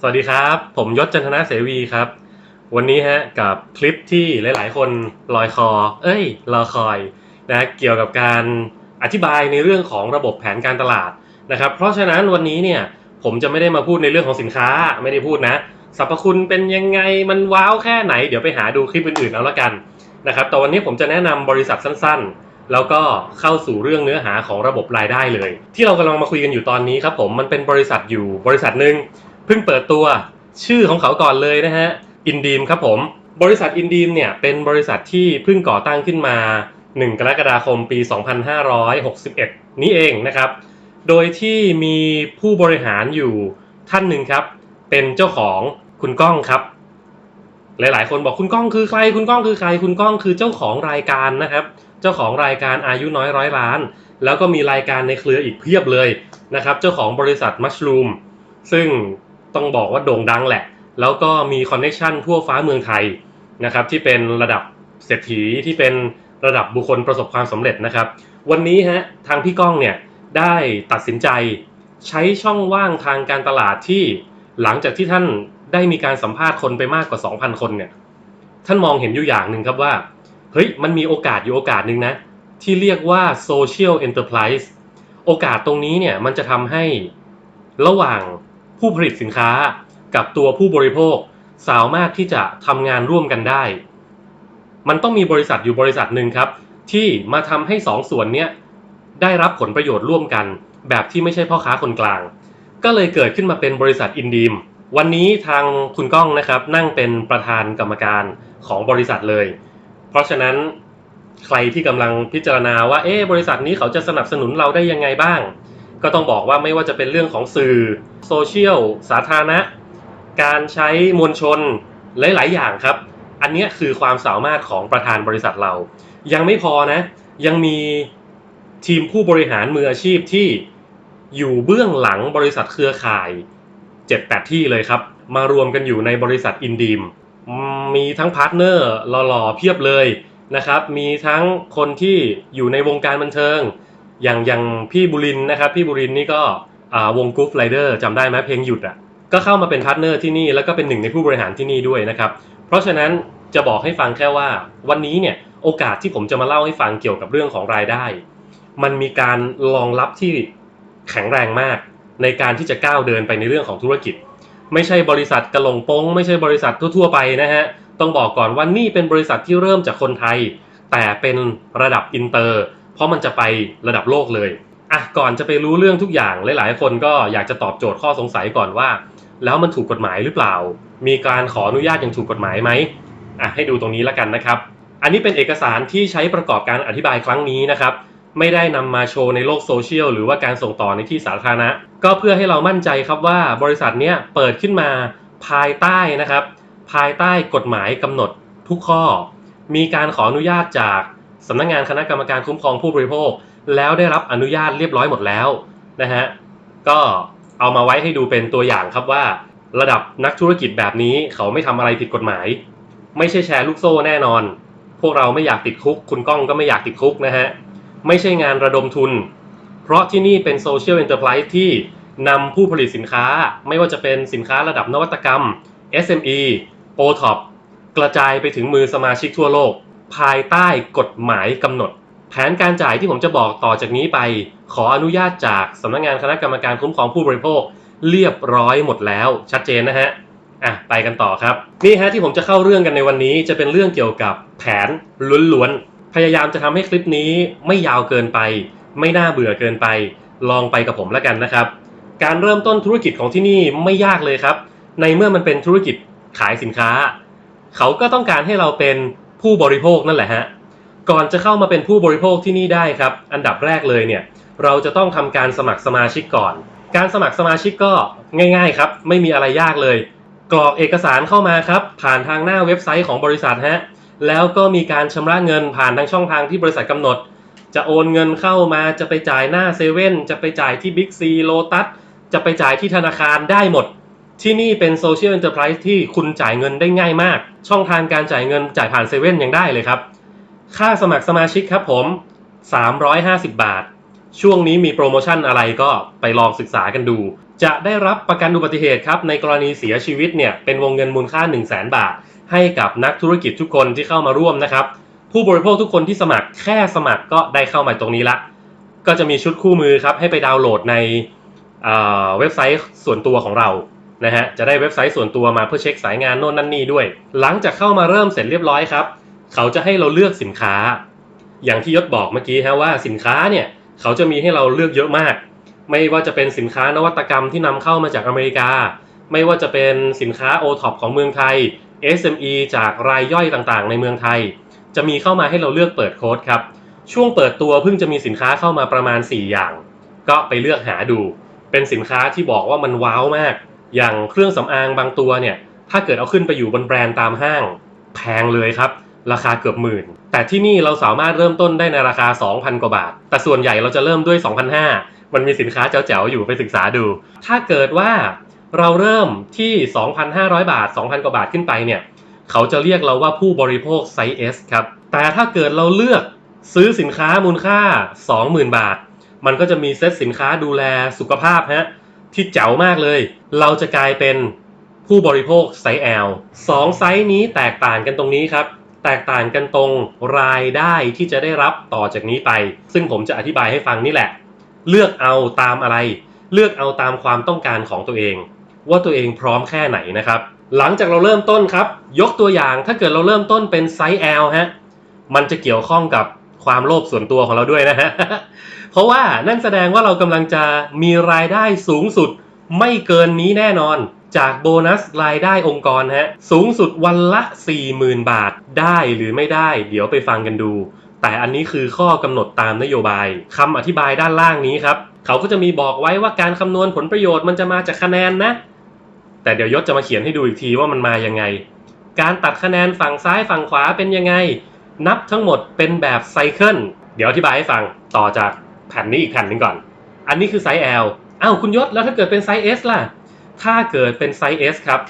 สวัสดีครับผมยศจันทนาเสวีครับวันนี้กับคลิปที่หลายๆคนลอยคอรอคอยนะเกี่ยวกับการอธิบายในเรื่องของระบบแผนการตลาดนะครับเพราะฉะนั้นวันนี้เนี่ยผมจะไม่ได้มาพูดในเรื่องของสินค้าไม่ได้พูดนะสรรพคุณเป็นยังไงมันว้าวแค่ไหนเดี๋ยวไปหาดูคลิปอื่นๆเอาละกันนะครับแต่วันนี้ผมจะแนะนำบริษัทสั้นๆแล้วก็เข้าสู่เรื่องเนื้อหาของระบบรายได้เลยที่เรากำลังมาคุยกันอยู่ตอนนี้ครับผมมันเป็นบริษัทอยู่บริษัทหนึ่งเพิ่งเปิดตัวชื่อของเขาก่อนเลยนะฮะอินดีมครับผมบริษัทอินดีมเนี่ยเป็นบริษัทที่เพิ่งก่อตั้งขึ้นมา1กรกฎาคมปี2561นี้เองนะครับโดยที่มีผู้บริหารอยู่ท่านหนึ่งครับเป็นเจ้าของคุณก้องครับหลายๆคนบอกคุณก้องคือใครคุณก้องคือใครคุณก้องคือเจ้าของรายการนะครับเจ้าของรายการอายุน้อยร้อยล้านแล้วก็มีรายการในเครืออีกเพียบเลยนะครับเจ้าของบริษัทมัชรูมซึ่งต้องบอกว่าโด่งดังแหละแล้วก็มีคอนเนคชั่นทั่วฟ้าเมืองไทยนะครับที่เป็นระดับเศรษฐีที่เป็นระดับบุคคลประสบความสำเร็จนะครับวันนี้ทางพี่ก้องเนี่ยได้ตัดสินใจใช้ช่องว่างทางการตลาดที่หลังจากที่ท่านได้มีการสัมภาษณ์คนไปมากกว่า 2,000 คนเนี่ยท่านมองเห็นอยู่อย่างหนึ่งครับว่าเฮ้ยมันมีโอกาสอยู่โอกาสหนึ่งนะที่เรียกว่า social enterprise โอกาสตรงนี้เนี่ยมันจะทำให้ระหว่างผู้ผลิตสินค้ากับตัวผู้บริโภคสามารถที่จะทำงานร่วมกันได้มันต้องมีบริษัทอยู่บริษัทหนึ่งครับที่มาทำให้สองส่วนนี้ได้รับผลประโยชน์ร่วมกันแบบที่ไม่ใช่พ่อค้าคนกลางก็เลยเกิดขึ้นมาเป็นบริษัทอินดีมวันนี้ทางคุณก้องนะครับนั่งเป็นประธานกรรมการของบริษัทเลยเพราะฉะนั้นใครที่กำลังพิจารณาว่าบริษัทนี้เขาจะสนับสนุนเราได้ยังไงบ้างก็ต้องบอกว่าไม่ว่าจะเป็นเรื่องของสื่อโซเชียลสาธารณะการใช้มวลชนหลายๆอย่างครับอันนี้คือความสามารถของประธานบริษัทเรายังไม่พอนะยังมีทีมผู้บริหารมืออาชีพที่อยู่เบื้องหลังบริษัทเครือข่าย 7-8 ที่เลยครับมารวมกันอยู่ในบริษัทอินดีมมีทั้งพาร์ทเนอร์หล่อๆเพียบเลยนะครับมีทั้งคนที่อยู่ในวงการบันเทิงอย่างพี่บุรินทร์นะครับพี่บุรินทร์นี่ก็วงกรุ๊ปไรเดอร์จำได้ไหมเพลงหยุดก็เข้ามาเป็นพาร์ทเนอร์ที่นี่แล้วก็เป็นหนึ่งในผู้บริหารที่นี่ด้วยนะครับเพราะฉะนั้นจะบอกให้ฟังแค่ว่าวันนี้เนี่ยโอกาสที่ผมจะมาเล่าให้ฟังเกี่ยวกับเรื่องของรายได้มันมีการรองรับที่แข็งแรงมากในการที่จะก้าวเดินไปในเรื่องของธุรกิจไม่ใช่บริษัทกระหล่งโป้งไม่ใช่บริษัททั่วๆไปนะฮะต้องบอกก่อนว่านี่เป็นบริษัทที่เริ่มจากคนไทยแต่เป็นระดับอินเตอร์เพราะมันจะไประดับโลกเลยก่อนจะไปรู้เรื่องทุกอย่างหลายๆคนก็อยากจะตอบโจทย์ข้อสงสัยก่อนว่าแล้วมันถูกกฎหมายหรือเปล่ามีการขออนุญาตอย่างถูกกฎหมายไหมให้ดูตรงนี้แล้วกันนะครับอันนี้เป็นเอกสารที่ใช้ประกอบการอธิบายครั้งนี้นะครับไม่ได้นำมาโชว์ในโลกโซเชียลหรือว่าการส่งต่อในที่สาธารณะก็เพื่อให้เรามั่นใจครับว่าบริษัทเนี้ยเปิดขึ้นมาภายใต้นะครับภายใต้กฎหมายกำหนดทุกข้อมีการขออนุญาตจากสำนักงานคณะกรรมการคุ้มครองผู้บริโภคแล้วได้รับอนุญาตเรียบร้อยหมดแล้วนะฮะก็เอามาไว้ให้ดูเป็นตัวอย่างครับว่าระดับนักธุรกิจแบบนี้เขาไม่ทำอะไรผิดกฎหมายไม่ใช่แชร์ลูกโซ่แน่นอนพวกเราไม่อยากติดคุกคุณก้องก็ไม่อยากติดคุกนะฮะไม่ใช่งานระดมทุนเพราะที่นี่เป็นโซเชียลเอ็นเตอร์ไพรส์ที่นำผู้ผลิตสินค้าไม่ว่าจะเป็นสินค้าระดับนวัตกรรม SME OTOP กระจายไปถึงมือสมาชิกทั่วโลกภายใต้กฎหมายกำหนดแผนการจ่ายที่ผมจะบอกต่อจากนี้ไปขออนุญาตจากสำนักงานคณะกรรมการคุ้มครองผู้บริโภคเรียบร้อยหมดแล้วชัดเจนนะฮะไปกันต่อครับนี่ที่ผมจะเข้าเรื่องกันในวันนี้จะเป็นเรื่องเกี่ยวกับแผนล้วนๆพยายามจะทำให้คลิปนี้ไม่ยาวเกินไปไม่น่าเบื่อเกินไปลองไปกับผมแล้วกันนะครับการเริ่มต้นธุรกิจของที่นี่ไม่ยากเลยครับในเมื่อมันเป็นธุรกิจขายสินค้าเขาก็ต้องการให้เราเป็นผู้บริโภคนั่นแหละฮะก่อนจะเข้ามาเป็นผู้บริโภคที่นี่ได้ครับอันดับแรกเลยเนี่ยเราจะต้องทำการสมัครสมาชิกก่อนการสมัครสมาชิกก็ง่ายๆครับไม่มีอะไรยากเลยกรอกเอกสารเข้ามาครับผ่านทางหน้าเว็บไซต์ของบริษัทแล้วก็มีการชำระเงินผ่านทางช่องทางที่บริษัทกำหนดจะโอนเงินเข้ามาจะไปจ่ายหน้าเซเว่นจะไปจ่ายที่บิ๊กซีโลตัสจะไปจ่ายที่ธนาคารได้หมดที่นี่เป็นโซเชียลเอ็นเตอร์ไพรส์ที่คุณจ่ายเงินได้ง่ายมากช่องทางการจ่ายเงินจ่ายผ่านเซเว่นยังได้เลยครับค่าสมัครสมาชิกครับผม350 บาทช่วงนี้มีโปรโมชั่นอะไรก็ไปลองศึกษากันดู จะได้รับประกันอุบัติเหตุครับในกรณีเสียชีวิตเนี่ยเป็นวงเงินมูลค่า 100,000 บาทให้กับนักธุรกิจทุกคนที่เข้ามาร่วมนะครับผู้บริโภคทุกคนที่สมัครแค่สมัครก็ได้เข้ามาตรงนี้ละก็จะมีชุดคู่มือครับให้ไปดาวน์โหลดในเว็บไซต์ส่วนตัวของเรานะฮะจะได้เว็บไซต์ส่วนตัวมาเพื่อเช็คสายงานโน่นนั่นนี่ด้วยหลังจากเข้ามาเริ่มเสร็จเรียบร้อยครับเขาจะให้เราเลือกสินค้าอย่างที่ยศบอกเมื่อกี้ฮะว่าสินค้าเนี่ยเขาจะมีให้เราเลือกเยอะมากไม่ว่าจะเป็นสินค้านวัตกรรมที่นำเข้ามาจากอเมริกาไม่ว่าจะเป็นสินค้า OTOP ของเมืองไทย SME จากรายย่อยต่างๆในเมืองไทยจะมีเข้ามาให้เราเลือกเปิดโค้ดครับช่วงเปิดตัวเพิ่งจะมีสินค้าเข้ามาประมาณ4อย่างก็ไปเลือกหาดูเป็นสินค้าที่บอกว่ามันว้าวมากอย่างเครื่องสำอางบางตัวเนี่ยถ้าเกิดเอาขึ้นไปอยู่บนแบรนด์ตามห้างแพงเลยครับราคาเกือบหมื่นแต่ที่นี่เราสามารถเริ่มต้นได้ในราคา 2,000 กว่าบาทแต่ส่วนใหญ่เราจะเริ่มด้วย 2,500 มันมีสินค้าเจ๋วๆอยู่ไปศึกษาดูถ้าเกิดว่าเราเริ่มที่ 2,500 บาท 2,000 กว่าบาทขึ้นไปเนี่ยเขาจะเรียกเราว่าผู้บริโภคไซส์ S ครับแต่ถ้าเกิดเราเลือกซื้อสินค้ามูลค่า 20,000 บาทมันก็จะมีเซตสินค้าดูแลสุขภาพฮะที่เจ๋วมากเลยเราจะกลายเป็นผู้บริโภคไซส์ L 2ไซส์นี้แตกต่างกันตรงนี้ครับแตกต่างกันตรงรายได้ที่จะได้รับต่อจากนี้ไปซึ่งผมจะอธิบายให้ฟังนี่แหละเลือกเอาตามอะไรเลือกเอาตามความต้องการของตัวเองว่าตัวเองพร้อมแค่ไหนนะครับหลังจากเราเริ่มต้นครับยกตัวอย่างถ้าเกิดเราเริ่มต้นเป็นไซส์ L ฮะมันจะเกี่ยวข้องกับความโลภส่วนตัวของเราด้วยนะฮะ เพราะว่านั่นแสดงว่าเรากำลังจะมีรายได้สูงสุดไม่เกินนี้แน่นอนจากโบนัสรายได้องค์กรฮะสูงสุดวันละ 40,000 บาทได้หรือไม่ได้เดี๋ยวไปฟังกันดูแต่อันนี้คือข้อกำหนดตามนโยบายคำอธิบายด้านล่างนี้ครับเขาก็จะมีบอกไว้ว่าการคำนวณผลประโยชน์มันจะมาจากคะแนนนะแต่เดี๋ยวยศจะมาเขียนให้ดูอีกทีว่ามันมายังไงการตัดคะแนนฝั่งซ้ายฝั่งขวาเป็นยังไงนับทั้งหมดเป็นแบบไซเคิลเดี๋ยวอธิบายให้ฟังต่อจากแผ่นนี้อีกแผ่นนึงก่อนอันนี้คือไซส์ L อ้าวคุณยศแล้วถ้าเกิดเป็นไซส์ S ล่ะถ้าเกิดเป็นไซส์ S ครับ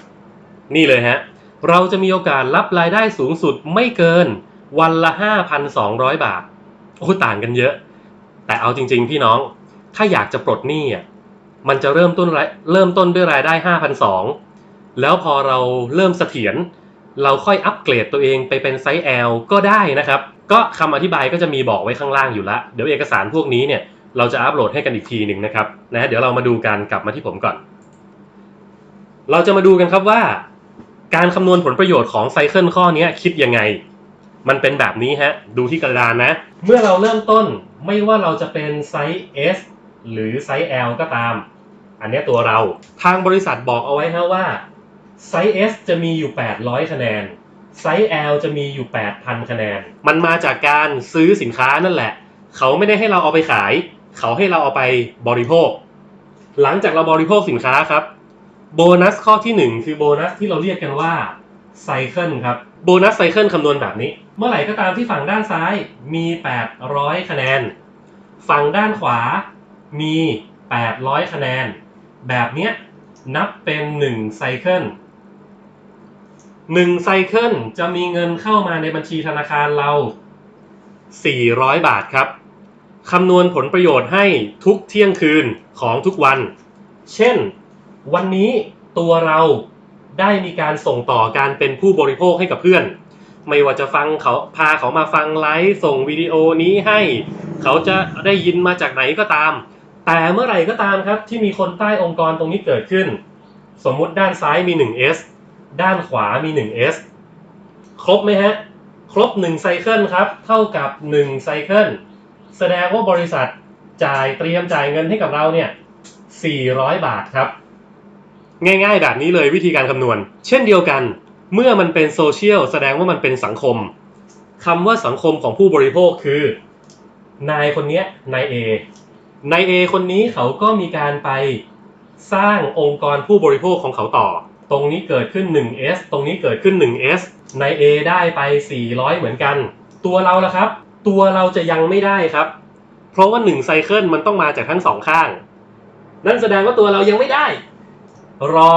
นี่เลยฮะเราจะมีโอกาสรับรายได้สูงสุดไม่เกินวันละ 5,200 บาทโอ้ต่างกันเยอะแต่เอาจริงๆพี่น้องถ้าอยากจะปลดหนี้มันจะเริ่มต้นด้วยรายได้ 5,200 แล้วพอเราเริ่มเสถียรเราค่อยอัปเกรดตัวเองไปเป็นไซส์ L ก็ได้นะครับก็คำอธิบายก็จะมีบอกไว้ข้างล่างอยู่แล้วเดี๋ยวเอกสารพวกนี้เนี่ยเราจะอัปโหลดให้กันอีกทีหนึ่งนะครับเดี๋ยวเรามาดูกันกลับมาที่ผมก่อนเราจะมาดูกันครับว่าการคำนวณผลประโยชน์ของไซเคิลข้อนี้คิดยังไงมันเป็นแบบนี้ฮะดูที่กระดานนะเมื่อเราเริ่มต้นไม่ว่าเราจะเป็นไซส์ S หรือไซส์ L ก็ตามอันนี้ตัวเราทางบริษัทบอกเอาไว้ฮะว่าไซส์ S จะมีอยู่800คะแนนไซส์ L จะมีอยู่ 8,000 คะแนนมันมาจากการซื้อสินค้านั่นแหละเขาไม่ได้ให้เราเอาไปขายเขาให้เราเอาไปบริโภคหลังจากเราบริโภคสินค้าครับโบนัสข้อที่1คือโบนัสที่เราเรียกกันว่าไซเคิลครับโบนัสไซเคิลคำนวณแบบนี้เมื่อไหร่ก็ตามที่ฝั่งด้านซ้ายมี800คะแนนฝั่งด้านขวามี800คะแนนแบบนี้นับเป็น1ไซเคิล1ไซเคิลจะมีเงินเข้ามาในบัญชีธนาคารเรา400 บาทครับคำนวณผลประโยชน์ให้ทุกเที่ยงคืนของทุกวันเช่นวันนี้ตัวเราได้มีการส่งต่อการเป็นผู้บริโภคให้กับเพื่อนไม่ว่าจะฟังเขาพาเขามาฟังไลฟ์ส่งวิดีโอนี้ให้เขาจะได้ยินมาจากไหนก็ตามแต่เมื่อไหร่ก็ตามครับที่มีคนใต้องค์กรตรงนี้เกิดขึ้นสมมุติด้านซ้ายมี 1S ด้านขวามี 1S ครบไหมฮะครบ1ไซเคิลครับเท่ากับ1ไซเคิลแสดงว่าบริษัทเตรียมจ่ายเงินให้กับเราเนี่ย400 บาทครับง่ายๆแบบนี้เลยวิธีการคำนวณเช่นเดียวกันเมื่อมันเป็นโซเชียลแสดงว่ามันเป็นสังคมคำว่าสังคมของผู้บริโภคคือนายคนนี้นายAคนนี้เขาก็มีการไปสร้างองค์กรผู้บริโภคของเขาต่อตรงนี้เกิดขึ้น 1S ตรงนี้เกิดขึ้น 1S นาย A ได้ไป400เหมือนกันตัวเราล่ะครับตัวเราจะยังไม่ได้ครับเพราะว่า1ไซเคิลมันต้องมาจากทั้ง2ข้างนั่นแสดงว่าตัวเรายังไม่ได้รอ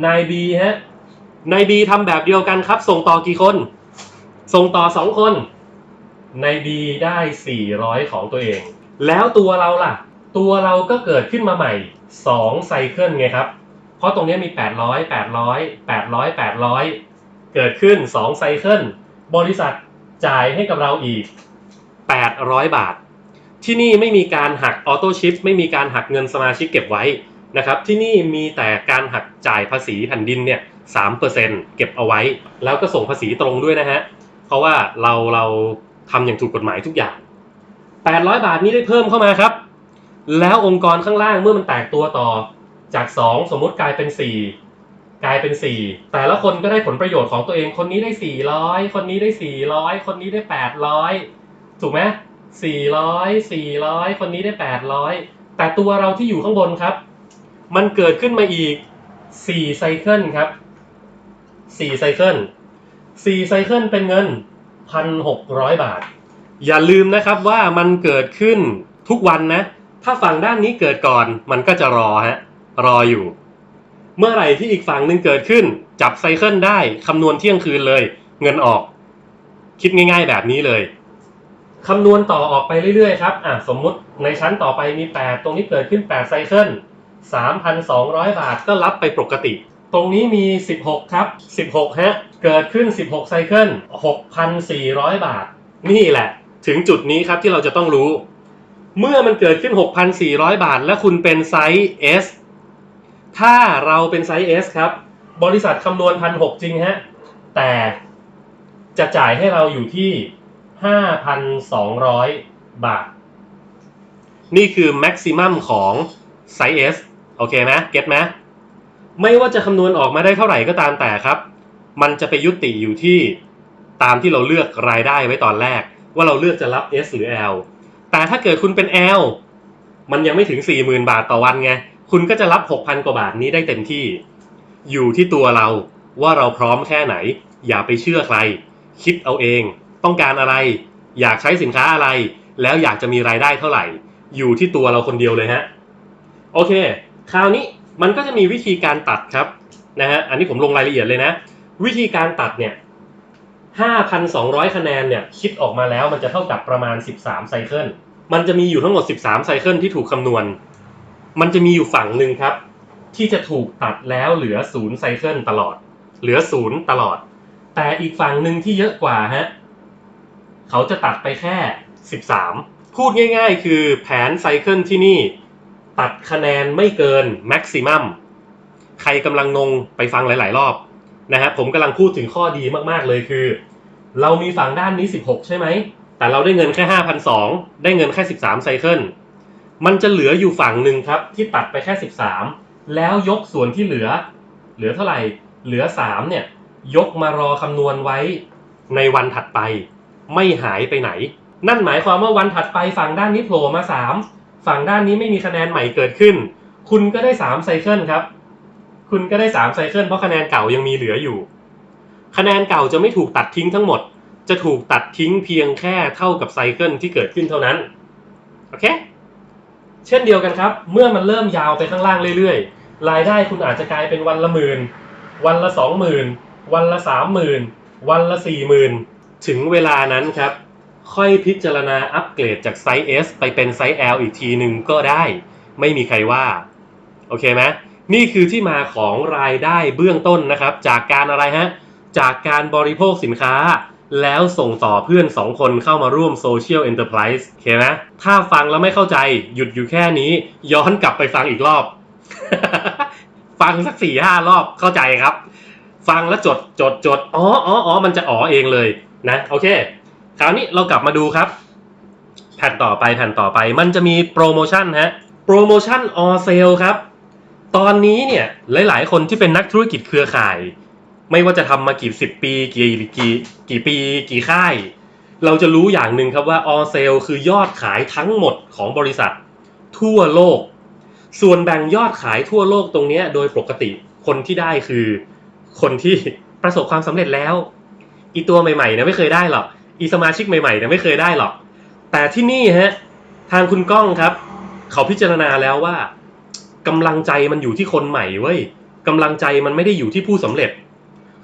นาย B ฮะนาย B ทำแบบเดียวกันครับส่งต่อกี่คนส่งต่อ2คนนาย B ได้400ของตัวเองแล้วตัวเราล่ะตัวเราก็เกิดขึ้นมาใหม่ 2ไซเคิลไงครับเพราะตรงนี้มี800 800 800 800เกิดขึ้น2ไซเคิลบริษัทจ่ายให้กับเราอีก800 บาทที่นี่ไม่มีการหักออโต้ชิปไม่มีการหักเงินสมาชิกเก็บไว้นะครับที่นี่มีแต่การหักจ่ายภาษีแผ่นดินเนี่ย 3% เก็บเอาไว้แล้วก็ส่งภาษีตรงด้วยนะฮะเพราะว่าเราทำอย่างถูกกฎหมายทุกอย่าง800 บาทนี้ได้เพิ่มเข้ามาครับแล้วองค์กรข้างล่างเมื่อมันแตกตัวต่อจาก2สมมุติกลายเป็น4แต่ละคนก็ได้ผลประโยชน์ของตัวเองคนนี้ได้400คนนี้ได้400คนนี้ได้800ถูกไหม400คนนี้ได้800แต่ตัวเราที่อยู่ข้างบนครับมันเกิดขึ้นมาอีก4ไซเคิลครับ4ไซเคิลเป็นเงิน 1,600 บาทอย่าลืมนะครับว่ามันเกิดขึ้นทุกวันนะถ้าฝั่งด้านนี้เกิดก่อนมันก็จะรออยู่เมื่อไหร่ที่อีกฝั่งหนึ่งเกิดขึ้นจับไซเคิลได้คำนวณเที่ยงคืนเลยเงินออกคิดง่ายๆแบบนี้เลยคำนวณต่อออกไปเรื่อยๆครับสมมุติในชั้นต่อไปมี8ตรงนี้เกิดขึ้น8ไซเคิล 3,200 บาทก็รับไปปกติตรงนี้มี16ครับ16ฮะเกิดขึ้น16ไซเคิล 6,400 บาทนี่แหละถึงจุดนี้ครับที่เราจะต้องรู้เมื่อมันเกิดขึ้น 6,400 บาทและคุณเป็นไซส์ S ถ้าเราเป็นไซส์ S ครับบริษัทคำนวณ 1,600 จริงฮะแต่จะจ่ายให้เราอยู่ที่ 5,200 บาทนี่คือแม็กซิมัมของไซส์ S โอเคไหมเก็ตไหมไม่ว่าจะคำนวณออกมาได้เท่าไหร่ก็ตามแต่ครับมันจะไปยุติอยู่ที่ตามที่เราเลือกรายได้ไว้ตอนแรกว่าเราเลือกจะรับ S หรือ L แต่ถ้าเกิดคุณเป็น L มันยังไม่ถึง 40,000 บาทต่อวันไงคุณก็จะรับ 6,000 กว่าบาทนี้ได้เต็มที่อยู่ที่ตัวเราว่าเราพร้อมแค่ไหนอย่าไปเชื่อใครคิดเอาเองต้องการอะไรอยากใช้สินค้าอะไรแล้วอยากจะมีรายได้เท่าไหร่อยู่ที่ตัวเราคนเดียวเลยฮะโอเคคราวนี้มันก็จะมีวิธีการตัดครับนะฮะอันนี้ผมลงรายละเอียดเลยนะวิธีการตัดเนี่ย 5,200 คะแนนเนี่ยคิดออกมาแล้วมันจะเท่ากับประมาณ13ไซเคิลมันจะมีอยู่ทั้งหมด13ไซเคิลที่ถูกคำนวณมันจะมีอยู่ฝั่งหนึ่งครับที่จะถูกตัดแล้วเหลือ0ไซเคิลตลอดเหลือ0ตลอดแต่อีกฝั่งหนึ่งที่เยอะกว่าฮะเขาจะตัดไปแค่13พูดง่ายๆคือแผนไซเคิลที่นี่ตัดคะแนนไม่เกินแม็กซิมัมใครกำลังงงไปฟังหลายๆรอบนะฮะผมกำลังพูดถึงข้อดีมากๆเลยคือเรามีฝั่งด้านนี้16ใช่ไหมแต่เราได้เงินแค่ 5,200 ได้เงินแค่13ไซเคิลมันจะเหลืออยู่ฝั่งหนึ่งครับที่ตัดไปแค่13แล้วยกส่วนที่เหลือเท่าไหร่เหลือ3เนี่ยยกมารอคำนวณไว้ในวันถัดไปไม่หายไปไหนนั่นหมายความว่าวันถัดไปฝั่งด้านนี้โผล่มา3ฝั่งด้านนี้ไม่มีคะแนนใหม่เกิดขึ้นคุณก็ได้3ไซเคิลครับคุณก็ได้3ไซเคิลเพราะคะแนนเก่ายังมีเหลืออยู่คะแนนเก่าจะไม่ถูกตัดทิ้งทั้งหมดจะถูกตัดทิ้งเพียงแค่เท่ากับไซเคิลที่เกิดขึ้นเท่านั้นโอเคเช่นเดียวกันครับเมื่อมันเริ่มยาวไปข้างล่างเรื่อยๆรายได้คุณอาจจะกลายเป็นวันละ10,000วันละ20,000วันละ30,000วันละ40,000ถึงเวลานั้นครับค่อยพิจารณาอัปเกรดจากไซส์ S ไปเป็นไซส์ L อีกทีหนึ่งก็ได้ไม่มีใครว่าโอเคไหมนี่คือที่มาของรายได้เบื้องต้นนะครับจากการอะไรฮะจากการบริโภคสินค้าแล้วส่งต่อเพื่อน2คนเข้ามาร่วมโซเชียลเอ็นเตอร์ไพรส์โอเคไหมถ้าฟังแล้วไม่เข้าใจหยุดอยู่แค่นี้ย้อนกลับไปฟังอีกรอบ ฟังสัก 4-5 รอบเข้าใจครับฟังแล้วจดอ๋อมันจะเองเลยนะโอเคคราวนี้เรากลับมาดูครับแผ่นต่อไปมันจะมีโปรโมชั่นฮะโปรโมชั่นออเซลครับตอนนี้เนี่ยหลายๆคนที่เป็นนักธุรกิจเครือข่ายไม่ว่าจะทำมากี่10 ปีกี่ปีกี่ค่ายเราจะรู้อย่างหนึ่งครับว่าออเซลคือยอดขายทั้งหมดของบริษัททั่วโลกส่วนแบ่งยอดขายทั่วโลกตรงนี้โดยปกติคนที่ได้คือคนที่ประสบความสำเร็จแล้วอีตัวใหม่ๆเนี่ยไม่เคยได้หรอกอีสมาชิกใหม่ๆเนี่ยไม่เคยได้หรอกแต่ที่นี่ฮะทางคุณก้องครับเขาพิจารณาแล้วว่ากำลังใจมันอยู่ที่คนใหม่เว้ยกำลังใจมันไม่ได้อยู่ที่ผู้สำเร็จ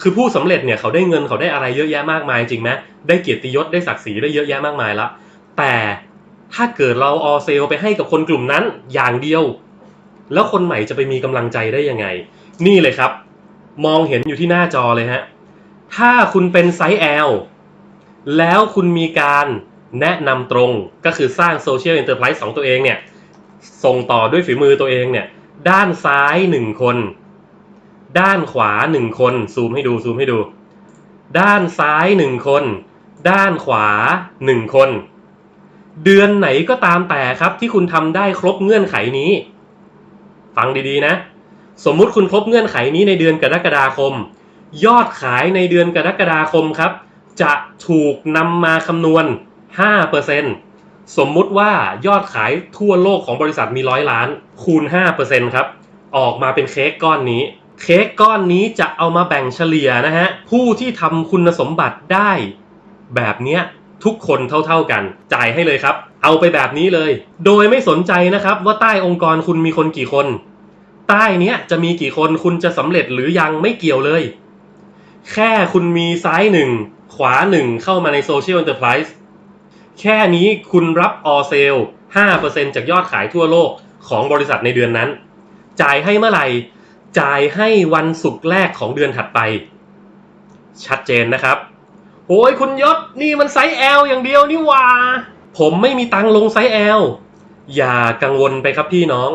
คือผู้สำเร็จเนี่ยเขาได้เงินเขาได้อะไรเยอะแยะมากมายจริงไหมได้เกียรติยศได้ศักดิ์ศรีได้เยอะแยะมากมายละแต่ถ้าเกิดเราออเซลไปให้กับคนกลุ่มนั้นอย่างเดียว แล้วคนใหม่จะไปมีกำลังใจได้ยังไงนี่เลยครับมองเห็นอยู่ที่หน้าจอเลยฮะถ้าคุณเป็นไซส์ L แล้วคุณมีการแนะนำตรงก็คือสร้างโซเชียลเอ็นเตอร์ไพรส์ของตัวเองเนี่ยส่งต่อด้วยฝีมือตัวเองเนี่ยด้านซ้าย1คนด้านขวา1คนซูมให้ดูด้านซ้าย1คนด้านขวา1คนเดือนไหนก็ตามแต่ครับที่คุณทำได้ครบเงื่อนไขนี้ฟังดีๆนะสมมุติคุณครบเงื่อนไขนี้ในเดือนกรกฎาคมยอดขายในเดือนกรกฎาคมครับจะถูกนำมาคำนวณ 5% สมมุติว่ายอดขายทั่วโลกของบริษัทมี100 ล้านคูณ 5% ครับออกมาเป็นเค้กก้อนนี้เค้กก้อนนี้จะเอามาแบ่งเฉลี่ยนะฮะผู้ที่ทำคุณสมบัติได้แบบเนี้ยทุกคนเท่าๆกันจ่ายให้เลยครับเอาไปแบบนี้เลยโดยไม่สนใจนะครับว่าใต้องค์กรคุณมีคนกี่คนใต้เนี้ยจะมีกี่คนคุณจะสำเร็จหรือยังไม่เกี่ยวเลยแค่คุณมีซ้าย1ขวา1เข้ามาในโซเชียลเอ็นเตอร์ไพรส์แค่นี้คุณรับ all sale 5% จากยอดขายทั่วโลกของบริษัทในเดือนนั้นจ่ายให้เมื่อไหร่จ่ายให้วันศุกร์แรกของเดือนถัดไปชัดเจนนะครับโอ้ยคุณยศนี่มันไซส์ L อย่างเดียวนี่หว่าผมไม่มีตังค์ลงไซส์ L อย่ากังวลไปครับพี่น้อง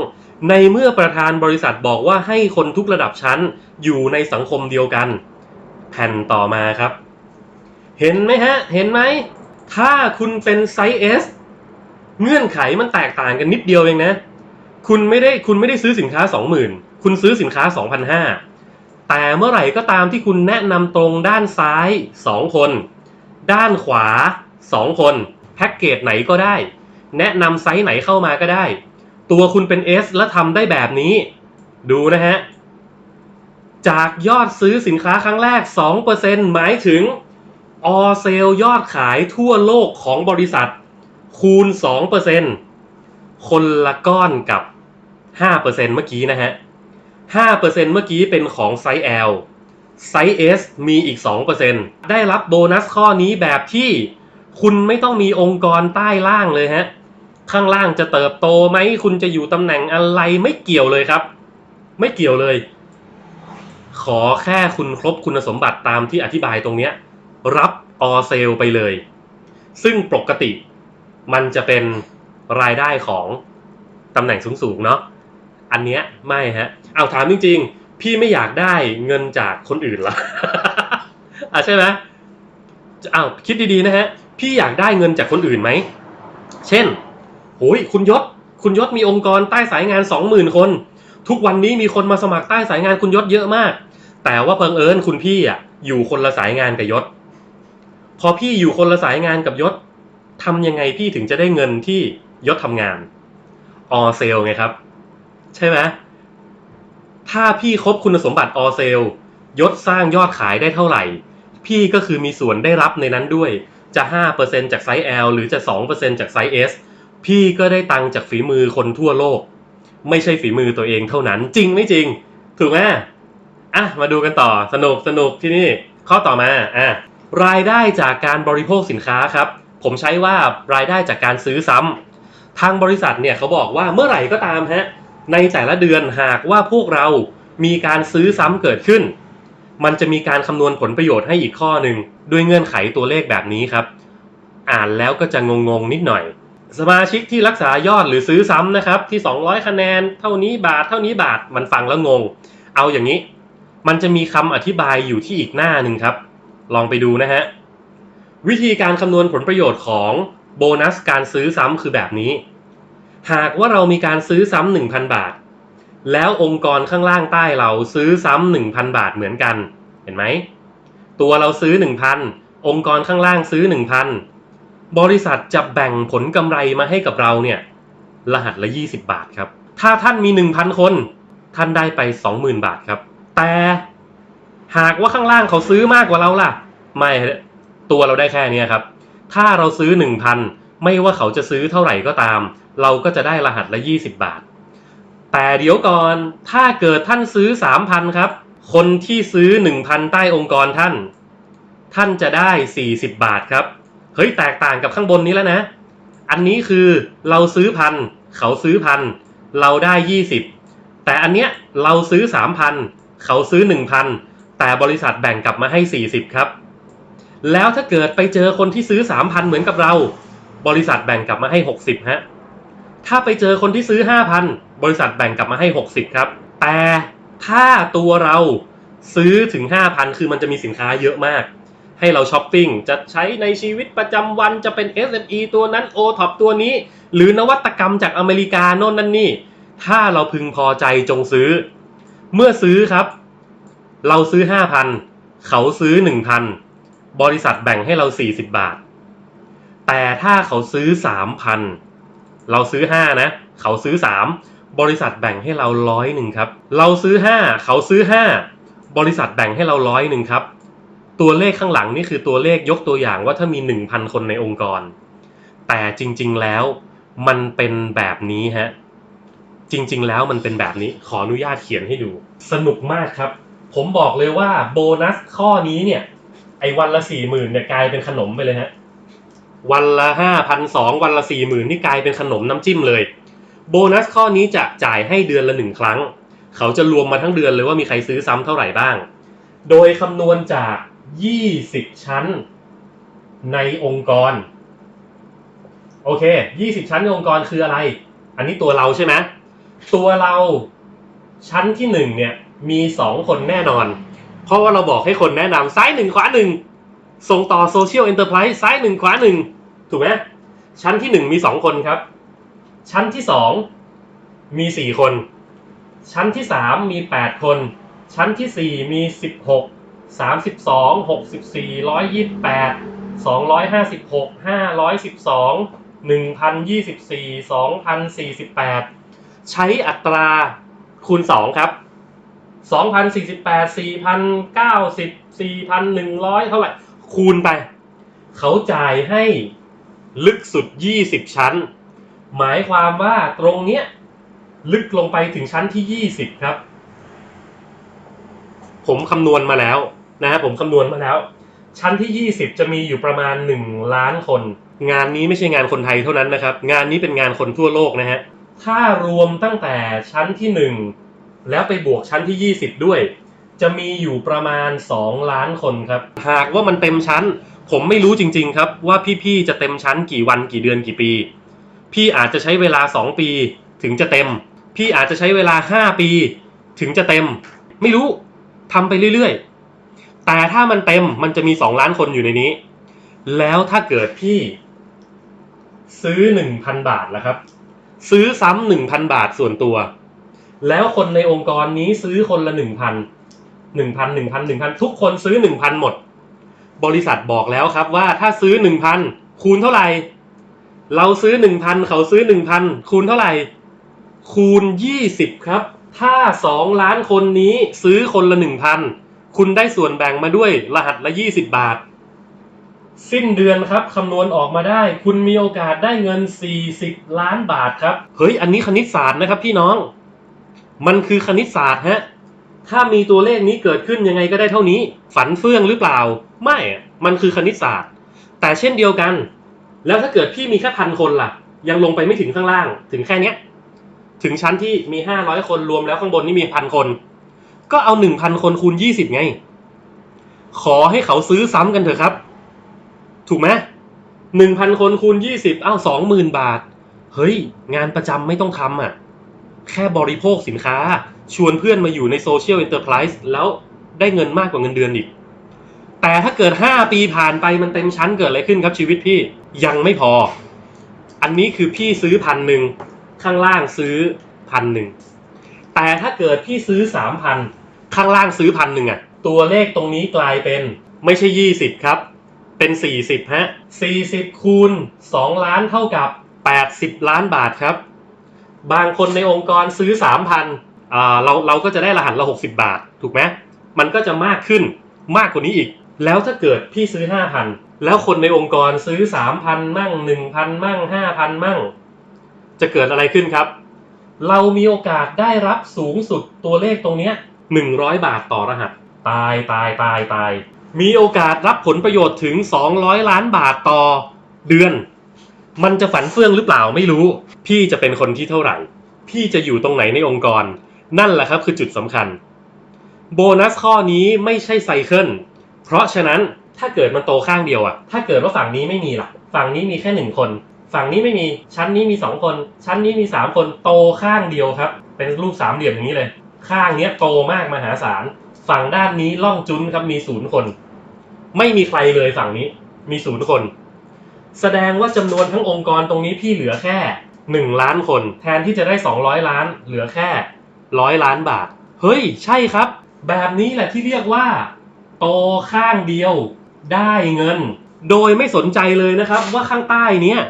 ในเมื่อประธานบริษัทบอกว่าให้คนทุกระดับชั้นอยู่ในสังคมเดียวกันแผ่นต่อมาครับเห็นไหมฮะเห็นไหมถ้าคุณเป็นไซส์ S เงื่อนไขมันแตกต่างกันนิดเดียวเองนะคุณไม่ได้ซื้อสินค้า 20,000 คุณซื้อสินค้า 2,500 แต่เมื่อไหร่ก็ตามที่คุณแนะนำตรงด้านซ้าย2คนด้านขวา2คนแพ็กเกจไหนก็ได้แนะนำไซส์ไหนเข้ามาก็ได้ตัวคุณเป็น S และทำได้แบบนี้ดูนะฮะจากยอดซื้อสินค้าครั้งแรก 2% หมายถึงall sale ยอดขายทั่วโลกของบริษัทคูณ 2% คนละก้อนกับ 5% เมื่อกี้นะฮะ 5% เมื่อกี้เป็นของไซส์ L ไซส์ S มีอีก 2% ได้รับโบนัสข้อนี้แบบที่คุณไม่ต้องมีองค์กรใต้ล่างเลยฮะข้างล่างจะเติบโตไหมคุณจะอยู่ตำแหน่งอะไรไม่เกี่ยวเลยครับไม่เกี่ยวเลยขอแค่คุณครบคุณสมบัติตามที่อธิบายตรงเนี้ยรับall sale ไปเลยซึ่งปกติมันจะเป็นรายได้ของตำแหน่งสูงๆเนาะอันเนี้ยไม่ฮะเอาถามจริงๆพี่ไม่อยากได้เงินจากคนอื่นเหรอ ใช่ไหมคิดดีๆนะฮะพี่อยากได้เงินจากคนอื่นไหมเช่นโหยคุณยศมีองค์กรใต้สายงาน 20,000 คนทุกวันนี้มีคนมาสมัครใต้สายงานคุณยศเยอะมากแต่ว่าเพิ่งเอิญคุณพี่อยู่คนละสายงานกับยศพอพี่อยู่คนละสายงานกับยศทำยังไงพี่ถึงจะได้เงินที่ยศทำงานall sale ไงครับใช่ไหมถ้าพี่ครบคุณสมบัติall saleยศสร้างยอดขายได้เท่าไหร่พี่ก็คือมีส่วนได้รับในนั้นด้วยจะ 5% จากไซส์ L หรือจะ 2% จากไซส์ S พี่ก็ได้ตังค์จากฝีมือคนทั่วโลกไม่ใช่ฝีมือตัวเองเท่านั้นจริงไม่จริงถูกไหมมาดูกันต่อสนุกที่นี่ข้อต่อมารายได้จากการบริโภคสินค้าครับผมใช้ว่ารายได้จากการซื้อซ้ำทางบริษัทเนี่ยเขาบอกว่าเมื่อไหร่ก็ตามฮะในแต่ละเดือนหากว่าพวกเรามีการซื้อซ้ำเกิดขึ้นมันจะมีการคำนวณผลประโยชน์ให้อีกข้อหนึ่งด้วยเงื่อนไขตัวเลขแบบนี้ครับอ่านแล้วก็จะงงนิดหน่อยสมาชิกที่รักษายอดหรือซื้อซ้ำนะครับที่200คะแนนเท่านี้บาทมันฟังแล้วงงเอาอย่างนี้มันจะมีคำอธิบายอยู่ที่อีกหน้าหนึ่งครับลองไปดูนะฮะวิธีการคำนวณผลประโยชน์ของโบนัสการซื้อซ้ำคือแบบนี้หากว่าเรามีการซื้อซ้ำ 1,000 บาทแล้วองค์กรข้างล่างใต้เราซื้อซ้ำ 1,000 บาทเหมือนกันเห็นไหมตัวเราซื้อ 1,000 องค์กรข้างล่างซื้อ 1,000 บริษัทจะแบ่งผลกำไรมาให้กับเราเนี่ยรหัสละ20 บาทครับถ้าท่านมี 1,000 คนท่านได้ไป 20,000 บาทครับแต่หากว่าข้างล่างเขาซื้อมากกว่าเราล่ะไม่ตัวเราได้แค่นี้ครับถ้าเราซื้อ 1,000 ไม่ว่าเขาจะซื้อเท่าไหร่ก็ตามเราก็จะได้รหัสละ20 บาทแต่เดี๋ยวก่อนถ้าเกิดท่านซื้อ 3,000 ครับคนที่ซื้อ 1,000 ใต้องค์กรท่านจะได้40 บาทครับเฮ้ยแตกต่างกับข้างบนนี้แล้วนะอันนี้คือเราซื้อ 1,000 เขาซื้อ 1,000 เราได้20 แต่อันเนี้ยเราซื้อ 3,000 เขาซื้อ 1,000 แต่บริษัทแบ่งกลับมาให้40ครับแล้วถ้าเกิดไปเจอคนที่ซื้อ 3,000 เหมือนกับเราบริษัทแบ่งกลับมาให้60ฮะถ้าไปเจอคนที่ซื้อ 5,000 บริษัทแบ่งกลับมาให้60ครับแต่ถ้าตัวเราซื้อถึง 5,000 คือมันจะมีสินค้าเยอะมากให้เราช้อปปิ้งจะใช้ในชีวิตประจำวันจะเป็น SME ตัวนั้น OTOP ตัวนี้หรือนวัตกรรมจากอเมริกาโน่นนั่นนี่ถ้าเราพึงพอใจจงซื้อเมื่อซื้อครับเราซื้อ 5,000 เขาซื้อ 1,000 บริษัทแบ่งให้เรา40บาทแต่ถ้าเขาซื้อ 3,000 เราซื้อ5นะเขาซื้อ3บริษัทแบ่งให้เรา100ครับเราซื้อ5เขาซื้อ5บริษัทแบ่งให้เรา100ครับตัวเลขข้างหลังนี่คือตัวเลขยกตัวอย่างว่าถ้ามี 1,000 คนในองค์กรแต่จริงๆแล้วมันเป็นแบบนี้ฮะจริงๆแล้วมันเป็นแบบนี้ขออนุญาตเขียนให้ดูสนุกมากครับผมบอกเลยว่าโบนัสข้อนี้เนี่ยไอ้วันละ 40,000 เนี่ยกลายเป็นขนมไปเลยฮะวันละ 5,200 วันละ 40,000 นี่กลายเป็นขนมน้ำจิ้มเลยโบนัสข้อนี้จะจ่ายให้เดือนละ1ครั้งเขาจะรวมมาทั้งเดือนเลยว่ามีใครซื้อซ้ำเท่าไหร่บ้างโดยคำนวณจาก20ชั้นในองค์กรโอเค20ชั้นในองค์กรคืออะไรอันนี้ตัวเราใช่ไหมตัวเราชั้นที่1เนี่ยมี2คนแน่นอนเพราะว่าเราบอกให้คนแนะนำซ้าย1ขวา1ส่งต่อโซเชียลเอ็นเตอร์ไพรส์ซ้าย1ขวา1ถูกไหมชั้นที่1มี2คนครับชั้นที่2มี4คนชั้นที่3มี8คนชั้นที่4มี16 32 64 128 256 512 1,024 2,048 ใช้อัตราคูณ2ครับ 2,048 4,090 4,100 เท่าไหร่คูณไปเขาจ่ายให้ลึกสุด20ชั้นหมายความว่าตรงเนี้ยลึกลงไปถึงชั้นที่20ครับผมคำนวณมาแล้วนะผมคำนวณมาแล้วชั้นที่20จะมีอยู่ประมาณ1ล้านคนงานนี้ไม่ใช่งานคนไทยเท่านั้นนะครับงานนี้เป็นงานคนทั่วโลกนะฮะถ้ารวมตั้งแต่ชั้นที่1แล้วไปบวกชั้นที่20ด้วยจะมีอยู่ประมาณ2ล้านคนครับหากว่ามันเต็มชั้นผมไม่รู้จริงๆครับว่าพี่ๆจะเต็มชั้นกี่วันกี่เดือนกี่ปีพี่อาจจะใช้เวลา2ปีถึงจะเต็มพี่อาจจะใช้เวลา5ปีถึงจะเต็มไม่รู้ทำไปเรื่อยๆแต่ถ้ามันเต็มมันจะมี2ล้านคนอยู่ในนี้แล้วถ้าเกิดพี่ซื้อ 1,000 บาทแล้วครับซื้อซ้ำ 1,000 บาทส่วนตัวแล้วคนในองค์กรนี้ซื้อคนละ 1,000 ทุกคนซื้อ 1,000 หมดบริษัทบอกแล้วครับว่าถ้าซื้อ 1,000 คูณเท่าไหร่เราซื้อ 1,000 เขาซื้อ 1,000 คูณเท่าไหร่คูณ20ครับถ้า2ล้านคนนี้ซื้อคนละ 1,000 คุณได้ส่วนแบ่งมาด้วยรหัสละ20บาทสิ้นเดือนครับคำนวณออกมาได้คุณมีโอกาสได้เงิน40ล้านบาทครับเฮ้ยอันนี้คณิตศาสตร์นะครับพี่น้องมันคือคณิตศาสตร์ฮะถ้ามีตัวเลขนี้เกิดขึ้นยังไงก็ได้เท่านี้ฝันเฟื่องหรือเปล่าไม่มันคือคณิตศาสตร์แต่เช่นเดียวกันแล้วถ้าเกิดพี่มีแค่1,000 คนล่ะยังลงไปไม่ถึงข้างล่างถึงแค่เนี้ยถึงชั้นที่มี500คนรวมแล้วข้างบนนี่มี 1,000 คนก็เอา 1,000 คนคูณ20ไงขอให้เขาซื้อซ้ำกันเถอะครับถูกไหม 1,000 คนคูณ20เอ้า 20,000 บาทเฮ้ยงานประจำไม่ต้องทำอ่ะแค่บริโภคสินค้าชวนเพื่อนมาอยู่ในโซเชียลเอ็นเตอร์ไพรส์แล้วได้เงินมากกว่าเงินเดือนอีกแต่ถ้าเกิด5ปีผ่านไปมันเต็มชั้นเกิดอะไรขึ้นครับชีวิตพี่ยังไม่พออันนี้คือพี่ซื้อ 1,000 ข้างล่างซื้อ 1,000 แต่ถ้าเกิดพี่ซื้อ 3,000 ข้างล่างซื้อ 1,000 อ่ะตัวเลขตรงนี้กลายเป็นไม่ใช่20ครับเป็น40ฮะ40คูณ2ล้านเท่ากับ80ล้านบาทครับบางคนในองค์กรซื้อ 3,000 เราก็จะได้รหัสละ60บาทถูกไหมมันก็จะมากขึ้นมากกว่านี้อีกแล้วถ้าเกิดพี่ซื้อ 5,000 แล้วคนในองค์กรซื้อ 3,000 มั่ง 1,000 มั่ง 5,000 มั่งจะเกิดอะไรขึ้นครับเรามีโอกาสได้รับสูงสุดตัวเลขตรงนี้100บาทต่อรหัสตายมีโอกาสรับผลประโยชน์ถึง200ล้านบาทต่อเดือนมันจะฝันเฟื่องหรือเปล่าไม่รู้พี่จะเป็นคนที่เท่าไหร่พี่จะอยู่ตรงไหนในองค์กร นั่นแหละครับคือจุดสำคัญโบนัสข้อนี้ไม่ใช่ไซเคิลเพราะฉะนั้นถ้าเกิดมันโตข้างเดียวอะถ้าเกิดว่าฝั่งนี้ไม่มีล่ะฝั่งนี้มีแค่1คนฝั่งนี้ไม่มีชั้นนี้มี2คนชั้นนี้มี3คนโตข้างเดียวครับเป็นรูปสามเหลี่ยมอย่างนี้เลยข้างนี้โตมากมหาศาลฝั่งด้านนี้ล่องจุ้นครับมี0คนไม่มีใครเลยฝั่งนี้มี0คนแสดงว่าจำนวนทั้งองค์กรตรงนี้พี่เหลือแค่1ล้านคนแทนที่จะได้200ล้านเหลือแค่100ล้านบาทเฮ้ยใช่ครับแบบนี้แหละที่เรียกว่าโตข้างเดียวได้เงินโดยไม่สนใจเลยนะครับว่าข้างใต้เนี้ย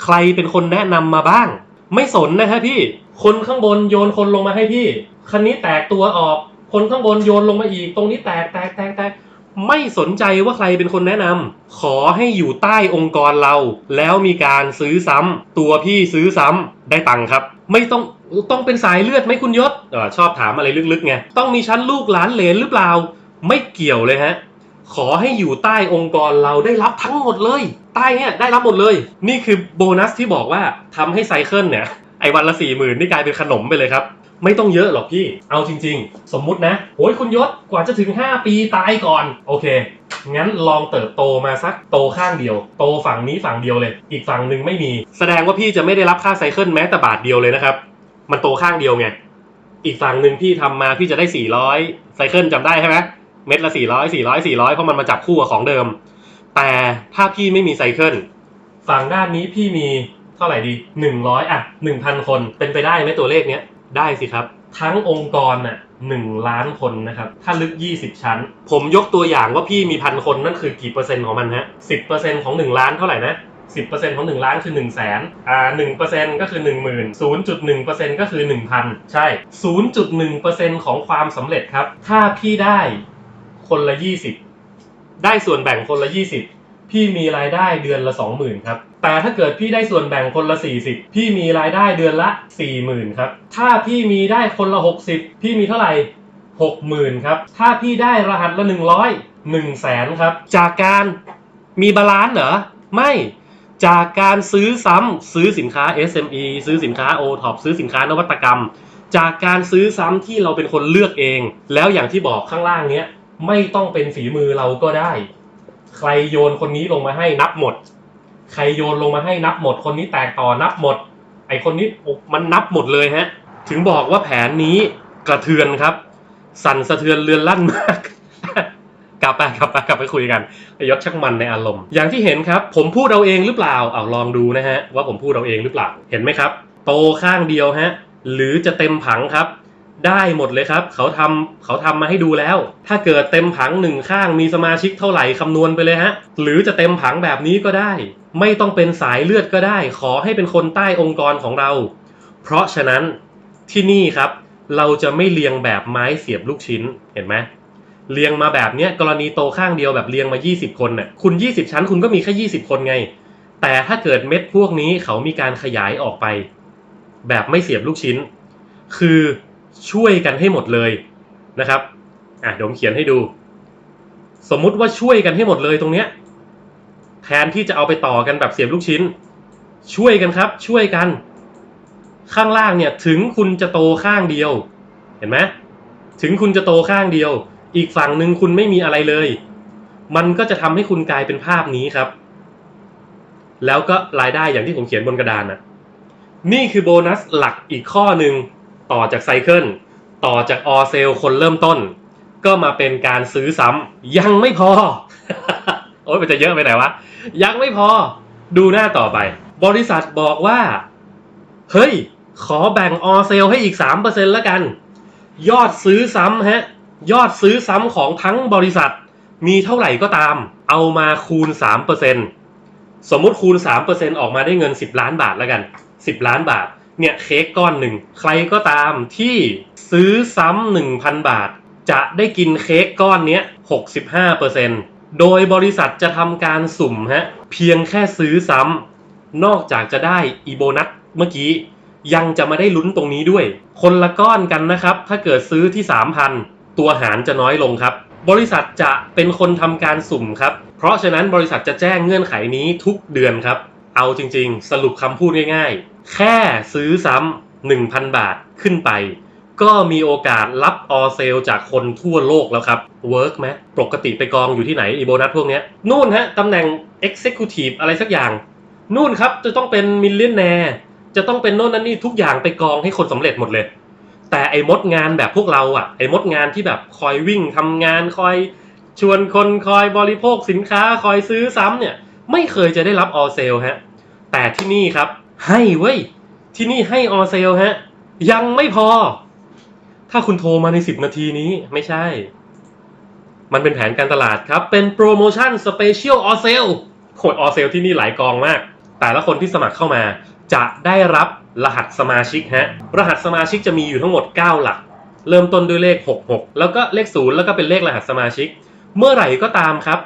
ใครเป็นคนแนะนำมาบ้างไม่สนนะฮะพี่คนข้างบนโยนคนลงมาให้พี่คันนี้แตกตัวออกคนข้างบนโยนลงมาอีกตรงนี้แตกไม่สนใจว่าใครเป็นคนแนะนำขอให้อยู่ใต้องค์กรเราแล้วมีการซื้อซ้ำตัวพี่ซื้อซ้ำได้ตังค์ครับไม่ต้องเป็นสายเลือดไหมคุณยศชอบถามอะไรลึกๆไงต้องมีชั้นลูกหลานเหลนหรือเปล่าไม่เกี่ยวเลยฮะขอให้อยู่ใต้องค์กรเราได้รับทั้งหมดเลยใต้เนี่ยได้รับหมดเลยนี่คือโบนัสที่บอกว่าทำให้ไซเคิลเนี่ยไอ้วันละ 40,000 นี่กลายเป็นขนมไปเลยครับไม่ต้องเยอะหรอกพี่เอาจริงๆสมมุตินะโอ้ยคุณยศกว่าจะถึง5ปีตายก่อนโอเคงั้นลองเติบโตมาสักโตข้างเดียวโตฝั่งนี้ฝั่งเดียวเลยอีกฝั่งหนึ่งไม่มีแสดงว่าพี่จะไม่ได้รับค่าไซเคิลแม้แต่บาทเดียวเลยนะครับมันโตข้างเดียวไงอีกฝั่งหนึ่งพี่ทำมาพี่จะได้400ไซเคิลจำได้ใช่ไหมเม็ดละ400เพราะมันมาจับคู่กับของเดิมแต่ถ้าพี่ไม่มีไซเคิลฝั่งด้านนี้พี่มีเท่าไหร่ดี100อ่ะ 1,000 คนเป็นไปได้ไหมตัวเลขเนี้ยได้สิครับทั้งองค์กรน่ะ1ล้านคนนะครับถ้าลึก20ชั้นผมยกตัวอย่างว่าพี่มี1,000 คนนั่นคือกี่เปอร์เซ็นต์ของมันฮะ 10% ของ1ล้านเท่าไหร่นะ 10% ของ1ล้านคือ 100,000 1% ก็คือ 10,000 0.1% ก็คือ 1,000 ใช่ 0.1% ของความสำเร็จครับถ้าพี่ได้คนละ20ได้ส่วนแบ่งคนละ20พี่มีรายได้เดือนละ 20,000 ครับแต่ถ้าเกิดพี่ได้ส่วนแบ่งคนละ40พี่มีรายได้เดือนละ 40,000 ครับถ้าพี่มีได้คนละ60พี่มีเท่าไหร่ 60,000 ครับถ้าพี่ได้รหัสละ100 100,000 ครับจากการมีบาลานซ์เหรอไม่จากการซื้อซ้ำซื้อสินค้า SME ซื้อสินค้า OTOP ซื้อสินค้านวัตกรรมจากการซื้อซ้ำที่เราเป็นคนเลือกเองแล้วอย่างที่บอกข้างล่างเนี้ยไม่ต้องเป็นฝีมือเราก็ได้ใครโยนคนนี้ลงมาให้นับหมดใครโยนลงมาให้นับหมดคนนี้แตกต่อนับหมดไอคนนี้มันนับหมดเลยฮะถึงบอกว่าแผนนี้กระเทือนครับสั่นสะเทือนเรือนลั่นมาก กลับไปคุยกันยศชักมันในอารมณ์อย่างที่เห็นครับผมพูดเอาเองหรือเปล่าเอาลองดูนะฮะว่าผมพูดเอาเองหรือเปล่าเห็นไหมครับโตข้างเดียวฮะหรือจะเต็มผังครับได้หมดเลยครับเขาทำมาให้ดูแล้วถ้าเกิดเต็มผัง1ข้างมีสมาชิกเท่าไหร่คำนวณไปเลยฮะหรือจะเต็มผังแบบนี้ก็ได้ไม่ต้องเป็นสายเลือดก็ได้ขอให้เป็นคนใต้องค์กรของเราเพราะฉะนั้นที่นี่ครับเราจะไม่เรียงแบบไม้เสียบลูกชิ้นเห็นไหมเรียงมาแบบนี้กรณีโตข้างเดียวแบบเรียงมา20คนน่ะคุณ20ชั้นคุณก็มีแค่20คนไงแต่ถ้าเกิดเม็ดพวกนี้เขามีการขยายออกไปแบบไม่เสียบลูกชิ้นคือช่วยกันให้หมดเลยนะครับเดี๋ยวผมเขียนให้ดูสมมุติว่าช่วยกันให้หมดเลยตรงเนี้ยแทนที่จะเอาไปต่อกันแบบเสียบลูกชิ้นช่วยกันครับช่วยกันข้างล่างเนี่ยถึงคุณจะโตข้างเดียวเห็นไหมถึงคุณจะโตข้างเดียวอีกฝั่งหนึ่งคุณไม่มีอะไรเลยมันก็จะทำให้คุณกลายเป็นภาพนี้ครับแล้วก็รายได้อย่างที่ผมเขียนบนกระดานนะนี่คือโบนัสหลักอีกข้อหนึ่งต่อจากไซเคิลต่อจากออเซลคนเริ่มต้นก็มาเป็นการซื้อซ้ำยังไม่พอ โอ๊ยมันจะเยอะไปไหนวะยังไม่พอดูหน้าต่อไปบริษัทบอกว่าเฮ้ยขอแบ่งออเซลให้อีก 3% แล้วกันยอดซื้อซ้ำฮะยอดซื้อซ้ำของทั้งบริษัทมีเท่าไหร่ก็ตามเอามาคูณ 3% สมมุติคูณ 3% ออกมาได้เงิน10ล้านบาทแล้วกัน10ล้านบาทเนี่ยเค้กก้อนหนึ่งใครก็ตามที่ซื้อซ้ำ 1,000 บาทจะได้กินเค้กก้อนนี้ 65% โดยบริษัทจะทำการสุ่มฮะเพียงแค่ซื้อซ้ำนอกจากจะได้อีโบนัสเมื่อกี้ยังจะมาได้ลุ้นตรงนี้ด้วยคนละก้อนกันนะครับถ้าเกิดซื้อที่ 3,000 ตัวหารจะน้อยลงครับบริษัทจะเป็นคนทำการสุ่มครับเพราะฉะนั้นบริษัทจะแจ้งเงื่อนไขนี้ทุกเดือนครับเอาจริงๆสรุปคำพูดง่ายๆแค่ซื้อซ้ำ 1,000 บาทขึ้นไป ก็มีโอกาสรับออเซลจากคนทั่วโลกแล้วครับเวิร์กไหมปกติไปกองอยู่ที่ไหนอีโบนัสพวกนี้นู่นฮะตำแหน่ง Executive อะไรสักอย่างนู่นครับจะต้องเป็นมิลเลนแนร์จะต้องเป็นโน่นนั่นนี่ทุกอย่างไปกองให้คนสำเร็จหมดเลยแต่ไอ้มดงานแบบพวกเราไอ้มดงานที่แบบคอยวิ่งทำงานคอยชวนคนคอยบริโภคสินค้าคอยซื้อซ้ำเนี่ยไม่เคยจะได้รับออเซลฮะแต่ที่นี่ครับให้เว้ยที่นี่ให้ออเซลฮะยังไม่พอถ้าคุณโทรมาใน10 นาทีนี้ไม่ใช่มันเป็นแผนการตลาดครับเป็นโปรโมชั่นสเปเชียลออเซลโคดออเซลที่นี่หลายกองมากแต่ละคนที่สมัครเข้ามาจะได้รับรหัสสมาชิกฮะรหัสสมาชิกจะมีอยู่ทั้งหมด9หลักเริ่มต้นด้วยเลข66แล้วก็เลข0แล้วก็เป็นเลขรหัสสมาชิกเมื่อไหร่ก็ตามครับ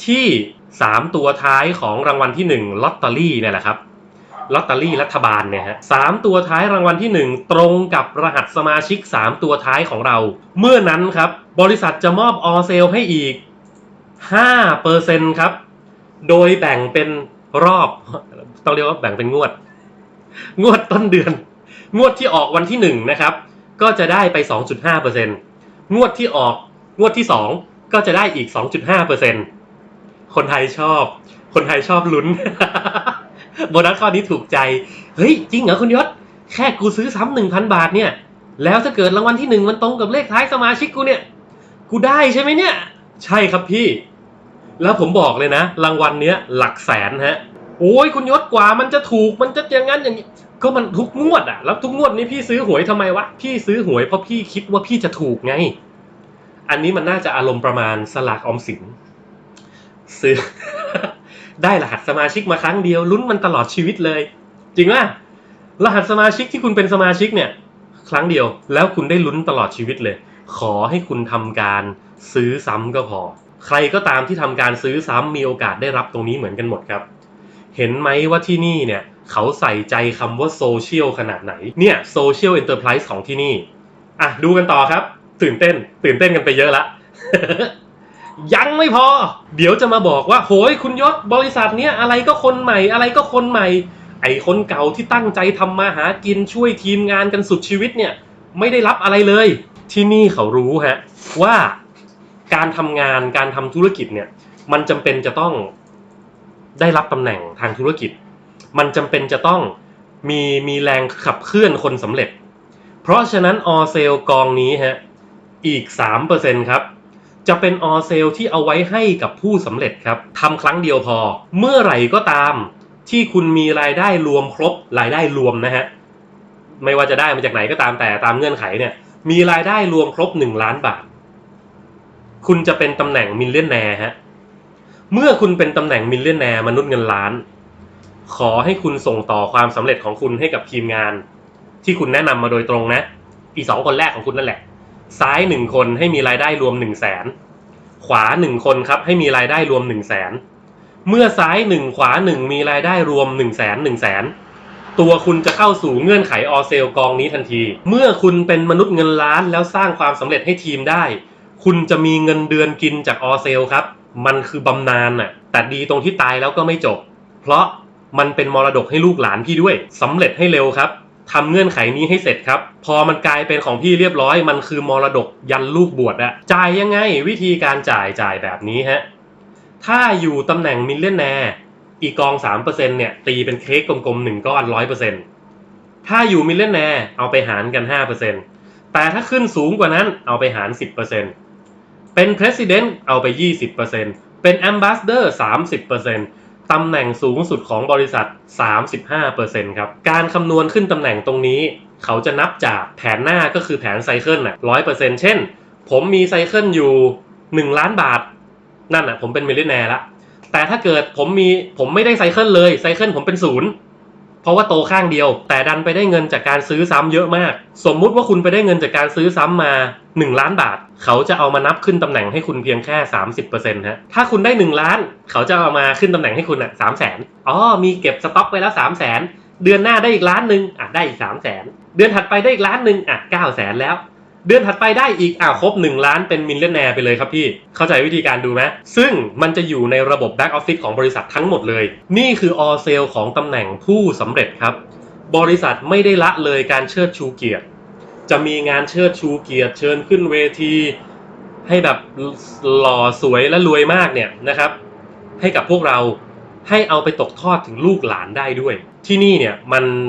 ที่3ตัวท้ายของรางวัลที่1ลอตเตอรี่เนี่ยแหละครับลอตเตอรี่รัฐบาลเนี่ยฮะ3ตัวท้ายรางวัลที่1ตรงกับรหัสสมาชิก3ตัวท้ายของเราเมื่อนั้นครับบริษัทจะมอบออเซลให้อีก 5% ครับโดยแบ่งเป็นรอบต้องเรียกว่าแบ่งเป็นงวดต้นเดือนงวดที่ออกวันที่1นะครับก็จะได้ไป 2.5% งวดที่ออกงวดที่2ก็จะได้อีก 2.5% คนไทยชอบลุ้น โบนัสข้อนี้ถูกใจเฮ้ยจริงเหรอคุณยศแค่กูซื้อซ้ำ 1,000 บาทเนี่ยแล้วถ้าเกิดรางวัลที่1มันตรงกับเลขท้ายสมาชิกกูเนี่ยกูได้ใช่ไหมเนี่ยใช่ครับพี่แล้วผมบอกเลยนะรางวัลเนี้ยหลักแสนฮะโอ้ยคุณยศกว่ามันจะถูกมันจะอย่างนั้นอย่างนี้ก็มันทุกงวดแล้วทุกงวดนี้พี่ซื้อหวยทำไมวะพี่ซื้อหวยเพราะพี่คิดว่าพี่จะถูกไงอันนี้มันน่าจะอารมณ์ประมาณสลากออมสินซื้อ ได้รหัสสมาชิกมาครั้งเดียวลุ้นมันตลอดชีวิตเลยจริงป่ะรหัสสมาชิกที่คุณเป็นสมาชิกเนี่ยครั้งเดียวแล้วคุณได้ลุ้นตลอดชีวิตเลยขอให้คุณทำการซื้อซ้ำก็พอใครก็ตามที่ทำการซื้อซ้ำมีโอกาสได้รับตรงนี้เหมือนกันหมดครับเห็นไหมว่าที่นี่เนี่ยเขาใส่ใจคำว่าโซเชียลขนาดไหนเนี่ยโซเชียลเอ็นเตอร์ไพรส์ของที่นี่ดูกันต่อครับตื่นเต้นกันไปเยอะละ ยังไม่พอเดี๋ยวจะมาบอกว่าโหยคุณยศบริษัทเนี้ยอะไรก็คนใหม่ไอ้คนเก่าที่ตั้งใจทำมาหากินช่วยทีมงานกันสุดชีวิตเนี่ยไม่ได้รับอะไรเลยที่นี่เขารู้ฮะว่าการทำงานการทำธุรกิจเนี่ยมันจำเป็นจะต้องได้รับตำแหน่งทางธุรกิจมันจำเป็นจะต้องมีแรงขับเคลื่อนคนสำเร็จเพราะฉะนั้นออเซลกองนี้ฮะอีก 3% ครับจะเป็นออเซลที่เอาไว้ให้กับผู้สำเร็จครับทำครั้งเดียวพอเมื่อไหร่ก็ตามที่คุณมีรายได้รวมครบรายได้รวมนะฮะไม่ว่าจะได้มาจากไหนก็ตามแต่ตามเงื่อนไขเนี่ยมีรายได้รวมครบ1 ล้านบาทคุณจะเป็นตำแหน่งมิลเลนแนร์ฮะเมื่อคุณเป็นตำแหน่งมิลเลนแนร์มนุษย์เงินล้านขอให้คุณส่งต่อความสำเร็จของคุณให้กับทีมงานที่คุณแนะนำมาโดยตรงนะอีก2 คนแรกของคุณนั่นแหละซ้าย1 คนให้มีรายได้รวม 100,000 ขวา1 คนครับให้มีรายได้รวม 100,000 เมื่อซ้าย1ขวา1มีรายได้รวม 100,000 ตัวคุณจะเข้าสู่เงื่อนไขออเซลกองนี้ทันทีเมื่อคุณเป็นมนุษย์เงินล้านแล้วสร้างความสำเร็จให้ทีมได้คุณจะมีเงินเดือนกินจากออเซลครับมันคือบำนาญแต่ดีตรงที่ตายแล้วก็ไม่จบเพราะมันเป็นมรดกให้ลูกหลานพี่ด้วยสำเร็จให้เร็วครับทำเงื่อนไขนี้ให้เสร็จครับพอมันกลายเป็นของพี่เรียบร้อยมันคือมรดกยันลูกบวชจ่ายยังไงวิธีการจ่ายแบบนี้ฮะถ้าอยู่ตำแหน่งมิลเลนแนร์อีกกอง 3% เนี่ยตีเป็นเค้กกลมๆ1 ก้อน 100% ถ้าอยู่มิลเลนแนร์เอาไปหารกัน 5% แต่ถ้าขึ้นสูงกว่านั้นเอาไปหาร 10% เป็น President เอาไป 20% เป็น Ambassador 30%ตำแหน่งสูงสุดของบริษัท 35% ครับการคำนวณขึ้นตำแหน่งตรงนี้เขาจะนับจากแผนหน้าก็คือแผนไซเคิล100% เช่นผมมีไซเคิลอยู่1 ล้านบาทนั่นผมเป็นมิลเลนแนร์ละแต่ถ้าเกิดผมไม่ได้ไซเคิลเลยไซเคิลผมเป็น0เพราะว่าโตข้างเดียวแต่ดันไปได้เงินจากการซื้อซ้ำเยอะมากสมมุติว่าคุณไปได้เงินจากการซื้อซ้ำมา1 ล้านบาทเขาจะเอามานับขึ้นตำแหน่งให้คุณเพียงแค่ 30% ฮะถ้าคุณได้1 ล้านเขาจะเอามาขึ้นตำแหน่งให้คุณ 300,000 มีเก็บสต็อกไว้แล้ว 300,000 เดือนหน้าได้อีก1 ล้านได้อีก 300,000 เดือนถัดไปได้อีก1 ล้าน900,000 แล้วเดือนถัดไปได้อีกครบ1 ล้านเป็นมิลเลนแนร์ไปเลยครับพี่เข้าใจวิธีการดูไหมซึ่งมันจะอยู่ในระบบแบ็กออฟฟิศของบริษัททั้งหมดเลยนี่คือออเซลของตำแหน่งผู้สำเร็จครับบริษัทไม่ได้ละเลยการเชิดชูเกียรติ จะมีงานเชิดชูเกียรติเชิญขึ้นเวทีให้แบบหล่อสวยและรวยมากเนี่ยนะครับให้กับพวกเราให้เอาไปตกทอดถึงลูกหลานได้ด้วยที่นี่เนี่ย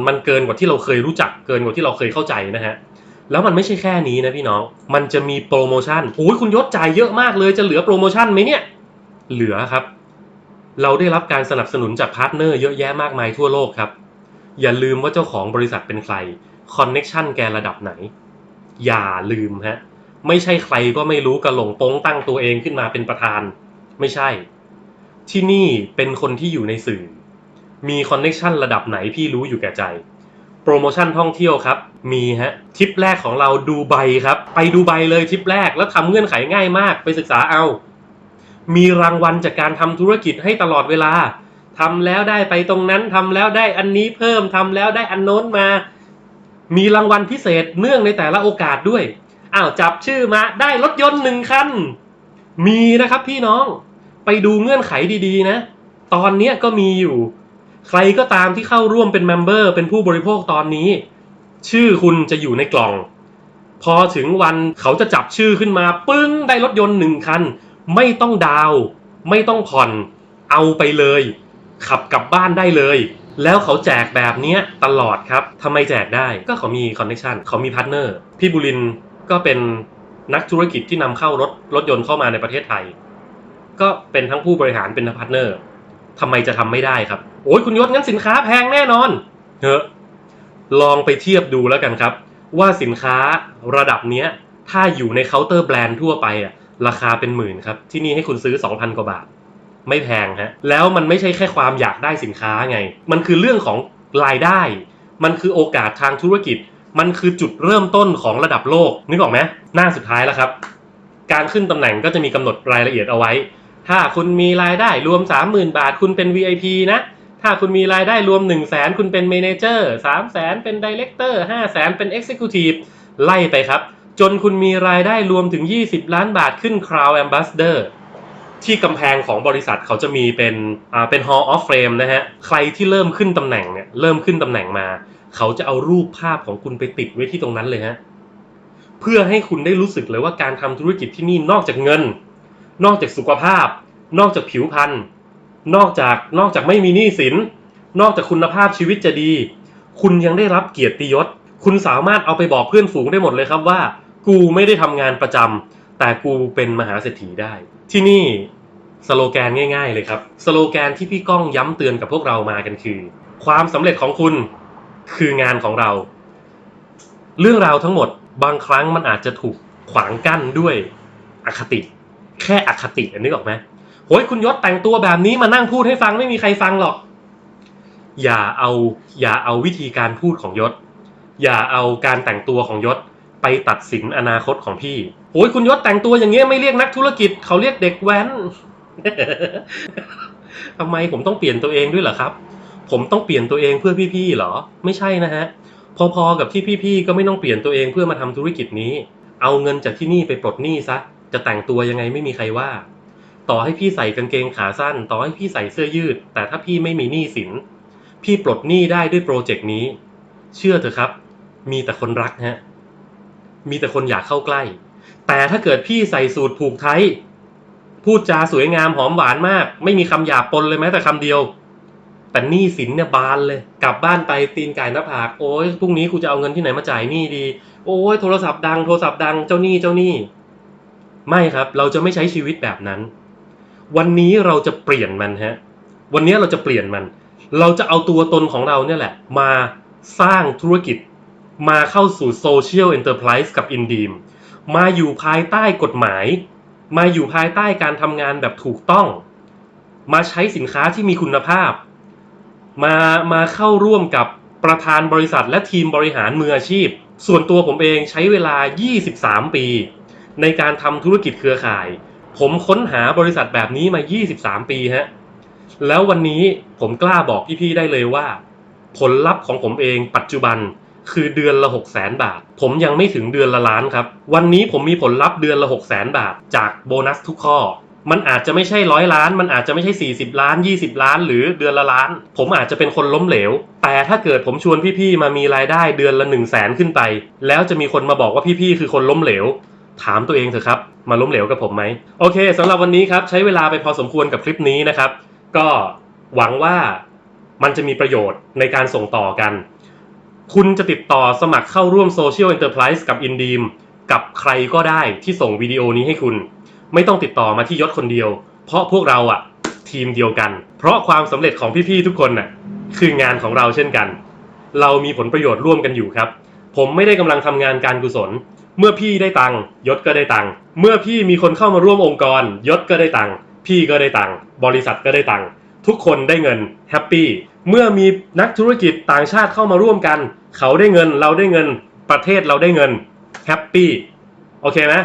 มันเกินกว่าที่เราเคยรู้จักเกินกว่าที่เราเคยเข้าใจนะฮะแล้วมันไม่ใช่แค่นี้นะพี่น้องมันจะมีโปรโมชั่นโอ้ยคุณยศจ่ายเยอะมากเลยจะเหลือโปรโมชั่นไหมเนี่ยเหลือครับเราได้รับการสนับสนุนจากพาร์ทเนอร์เยอะแยะมากมายทั่วโลกครับอย่าลืมว่าเจ้าของบริษัทเป็นใครคอนเน็กชันแกระดับไหนอย่าลืมฮะไม่ใช่ใครก็ไม่รู้กระหล่งโป้งตั้งตัวเองขึ้นมาเป็นประธานไม่ใช่ที่นี่เป็นคนที่อยู่ในสื่อมีคอนเน็กชันระดับไหนพี่รู้อยู่แก่ใจโปรโมชั่นท่องเที่ยวครับมีฮะทริปแรกของเราดูไบครับไปดูไบเลยทริปแรกแล้วทำเงื่อนไขง่ายมากไปศึกษาเอามีรางวัลจากการทำธุรกิจให้ตลอดเวลาทำแล้วได้ไปตรงนั้นทำแล้วได้อันนี้เพิ่มทำแล้วได้อันโน้นมามีรางวัลพิเศษเนื่องในแต่ละโอกาสด้วยจับชื่อมาได้รถยนต์1 คันมีนะครับพี่น้องไปดูเงื่อนไขดีๆนะตอนนี้ก็มีอยู่ใครก็ตามที่เข้าร่วมเป็นเมมเบอร์เป็นผู้บริโภคตอนนี้ชื่อคุณจะอยู่ในกล่องพอถึงวันเขาจะจับชื่อขึ้นมาปึ้งได้รถยนต์1 คันไม่ต้องดาวไม่ต้องผ่อนเอาไปเลยขับกลับบ้านได้เลยแล้วเขาแจกแบบนี้ตลอดครับทำไมแจกได้ก็เขามีคอนเนคชั่นเขามีพาร์ทเนอร์พี่บุรินทร์ก็เป็นนักธุรกิจที่นำเข้ารถยนต์เข้ามาในประเทศไทยก็เป็นทั้งผู้บริหารเป็นทั้งพาร์ทเนอร์ทำไมจะทำไม่ได้ครับโอ้ยคุณยศงั้นสินค้าแพงแน่นอนลองไปเทียบดูแล้วกันครับว่าสินค้าระดับเนี้ยถ้าอยู่ในเคาน์เตอร์แบรนด์ทั่วไปราคาเป็นหมื่นครับที่นี่ให้คุณซื้อ 2,000 กว่าบาทไม่แพงฮะแล้วมันไม่ใช่แค่ความอยากได้สินค้าไงมันคือเรื่องของรายได้มันคือโอกาสทางธุรกิจมันคือจุดเริ่มต้นของระดับโลกนึกออกไหมหน้าสุดท้ายแล้วครับการขึ้นตำแหน่งก็จะมีกำหนดรายละเอียดเอาไว้ถ้าคุณมีรายได้รวม 30,000 บาทคุณเป็น VIP นะถ้าคุณมีรายได้รวม 100,000 คุณเป็นเมเนเจอร์ 300,000 เป็นไดเรคเตอร์ 500,000 เป็น Executive ไล่ไปครับจนคุณมีรายได้รวมถึง20 ล้านบาทขึ้น Crown Ambassador ที่กำแพงของบริษัทเขาจะมีเป็น Hall of Fame นะฮะใครที่เริ่มขึ้นตำแหน่งเนี่ยเริ่มขึ้นตำแหน่งมาเขาจะเอารูปภาพของคุณไปติดไว้ที่ตรงนั้นเลยฮะเพื่อให้คุณได้รู้สึกเลยว่าการทำธุรกิจที่นี่นอกจากเงินนอกจากสุขภาพนอกจากผิวพรรณนอกจากไม่มีหนี้สินนอกจากคุณภาพชีวิตจะดีคุณยังได้รับเกียรติยศคุณสามารถเอาไปบอกเพื่อนฝูงได้หมดเลยครับว่ากูไม่ได้ทำงานประจำแต่กูเป็นมหาเศรษฐีได้ที่นี่สโลแกนง่ายๆเลยครับสโลแกนที่พี่ก้องย้ำเตือนกับพวกเรามากันคือความสำเร็จของคุณคืองานของเราเรื่องราวทั้งหมดบางครั้งมันอาจจะถูกขวางกั้นด้วยอคติแค่อคตินึกออกไหมโหยคุณยศแต่งตัวแบบนี้มานั่งพูดให้ฟังไม่มีใครฟังหรอกอย่าเอาวิธีการพูดของยศอย่าเอาการแต่งตัวของยศไปตัดสินอนาคตของพี่โหยคุณยศแต่งตัวอย่างเงี้ยไม่เรียกนักธุรกิจเขาเรียกเด็กแว้น ทำไมผมต้องเปลี่ยนตัวเองด้วยเหรอครับผมต้องเปลี่ยนตัวเองเพื่อพี่ๆเหรอไม่ใช่นะฮะพอๆกับที่พี่ๆก็ไม่ต้องเปลี่ยนตัวเองเพื่อมาทำธุรกิจนี้เอาเงินจากที่นี่ไปปลดหนี้ซะจะแต่งตัวยังไงไม่มีใครว่าต่อให้พี่ใส่กางเกงขาสั้นต่อให้พี่ใส่เสื้อยืดแต่ถ้าพี่ไม่มีหนี้สินพี่ปลดหนี้ได้ด้วยโปรเจกต์นี้เชื่อเถอะครับมีแต่คนรักฮะมีแต่คนอยากเข้าใกล้แต่ถ้าเกิดพี่ใส่สูทผูกไทพูดจาสวยงามหอมหวานมากไม่มีคำหยาบปนเลยแม้แต่คำเดียวแต่หนี้สินเนี่ยบานเลยกลับบ้านไปตีนไก่หน้าผากโอ๊ยพรุ่งนี้กูจะเอาเงินที่ไหนมาจ่ายหนี้ดีโอ๊ยโทรศัพท์ดังเจ้าหนี้ไม่ครับเราจะไม่ใช้ชีวิตแบบนั้นวันนี้เราจะเปลี่ยนมันฮะวันนี้เราจะเปลี่ยนมันเราจะเอาตัวตนของเราเนี่ยแหละมาสร้างธุรกิจมาเข้าสู่โซเชียลเอ็นเตอร์ไพรส์กับอินดีมมาอยู่ภายใต้กฎหมายมาอยู่ภายใต้การทำงานแบบถูกต้องมาใช้สินค้าที่มีคุณภาพมาเข้าร่วมกับประธานบริษัทและทีมบริหารมืออาชีพส่วนตัวผมเองใช้เวลา23 ปีในการทำธุรกิจเครือข่ายผมค้นหาบริษัทแบบนี้มา23 ปีฮะแล้ววันนี้ผมกล้าบอกพี่ๆได้เลยว่าผลลัพธ์ของผมเองปัจจุบันคือเดือนละ 600,000 บาทผมยังไม่ถึงเดือนละล้านครับวันนี้ผมมีผลลัพธ์เดือนละ 600,000 บาทจากโบนัสทุกข้อ มันอาจจะไม่ใช่100 ล้านมันอาจจะไม่ใช่40 ล้าน20 ล้านหรือเดือนละล้านผมอาจจะเป็นคนล้มเหลวแต่ถ้าเกิดผมชวนพี่ๆมามีรายได้เดือนละ100,000ขึ้นไปแล้วจะมีคนมาบอกว่าพี่ๆคือคนล้มเหลวถามตัวเองเถอะครับมาล้มเหลวกับผมไหมโอเคสำหรับวันนี้ครับใช้เวลาไปพอสมควรกับคลิปนี้นะครับก็หวังว่ามันจะมีประโยชน์ในการส่งต่อกันคุณจะติดต่อสมัครเข้าร่วม Social Enterprise กับ Indeem กับใครก็ได้ที่ส่งวิดีโอนี้ให้คุณไม่ต้องติดต่อมาที่ยศคนเดียวเพราะพวกเราอะทีมเดียวกันเพราะความสำเร็จของพี่ๆทุกคนน่ะคืองานของเราเช่นกันเรามีผลประโยชน์ร่วมกันอยู่ครับผมไม่ได้กำลังทำงานการกุศลเมื่อพี่ได้ตังค์ยศก็ได้ตังค์เมื่อพี่มีคนเข้ามาร่วมองค์กรยศก็ได้ตังค์พี่ก็ได้ตังค์บริษัทก็ได้ตังค์ทุกคนได้เงินแฮปปี้เมื่อมีนักธุรกิจต่างชาติเข้ามาร่วมกันเขาได้เงินเราได้เงินประเทศเราได้เงินแฮปปี้โอเคไหม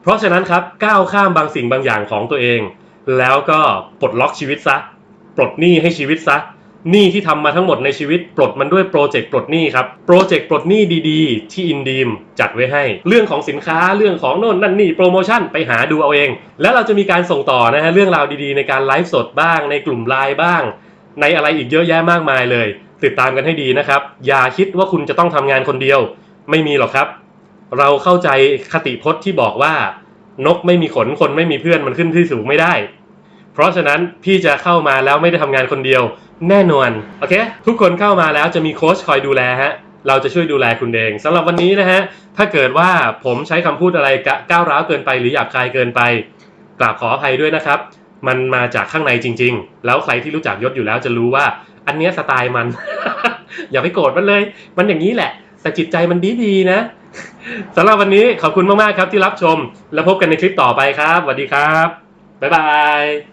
เพราะฉะนั้นครับก้าวข้ามบางสิ่งบางอย่างของตัวเองแล้วก็ปลดล็อกชีวิตซะปลดหนี้ให้ชีวิตซะหนี้ที่ทำมาทั้งหมดในชีวิตปลดมันด้วยโปรเจกต์ปลดหนี้ครับโปรเจกต์ปลดหนี้ดีๆที่ Indeem จัดไว้ให้เรื่องของสินค้าเรื่องของโน่นนั่นนี่โปรโมชั่นไปหาดูเอาเองแล้วเราจะมีการส่งต่อนะฮะเรื่องราวดีๆในการไลฟ์สดบ้างในกลุ่มไลน์บ้างในอะไรอีกเยอะแยะมากมายเลยติดตามกันให้ดีนะครับอย่าคิดว่าคุณจะต้องทำงานคนเดียวไม่มีหรอกครับเราเข้าใจคติพจน์ที่บอกว่านกไม่มีขนคนไม่มีเพื่อนมันขึ้นที่สูงไม่ได้เพราะฉะนั้นพี่จะเข้ามาแล้วไม่ได้ทำงานคนเดียวแน่นอนโอเคทุกคนเข้ามาแล้วจะมีโค้ชคอยดูแลฮะเราจะช่วยดูแลคุณเองสำหรับวันนี้นะฮะถ้าเกิดว่าผมใช้คำพูดอะไรก้าวร้าวเกินไปหรือหยาบคายเกินไปกราบขออภัยด้วยนะครับมันมาจากข้างในจริงๆแล้วใครที่รู้จักยศอยู่แล้วจะรู้ว่าอันเนี้ยสไตล์มัน อย่าไปโกรธมันเลยมันอย่างนี้แหละแต่จิตใจมันดีๆนะสำหรับวันนี้ขอบคุณมากๆครับที่รับชมแล้วพบกันในคลิปต่อไปครับสวัสดีครับบ๊ายบาย